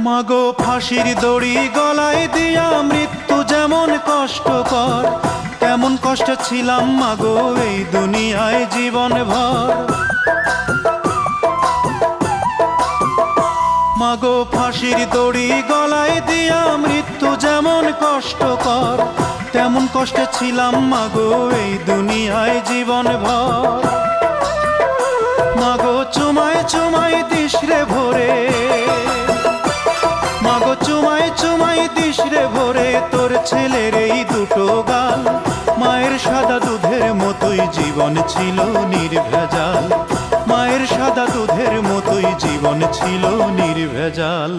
মাগো ফাঁসির দড়ি গলায় দিয়া মৃত্যু যেমন কষ্টকর, তেমন কষ্ট ছিলাম মাগো এই দুনিয়ায় জীবন ভর। মাগো ফাঁসির দড়ি গলায় দিয়া মৃত্যু যেমন কষ্টকর, তেমন কষ্টে ছিলাম মাগো এই দুনিয়ায় জীবন ভর। মাগো চুমায় চুমায় দিশরে ভরে, মাগো চুমায় চুমায় দিশরে ভরে তোর ছেলের এই দুটো গাল। মায়ের সাদা দুধের মতোই জীবন ছিল নির্ভেজাল, মায়ের সাদা দুধের মতোই জীবন ছিল নির্ভেজাল।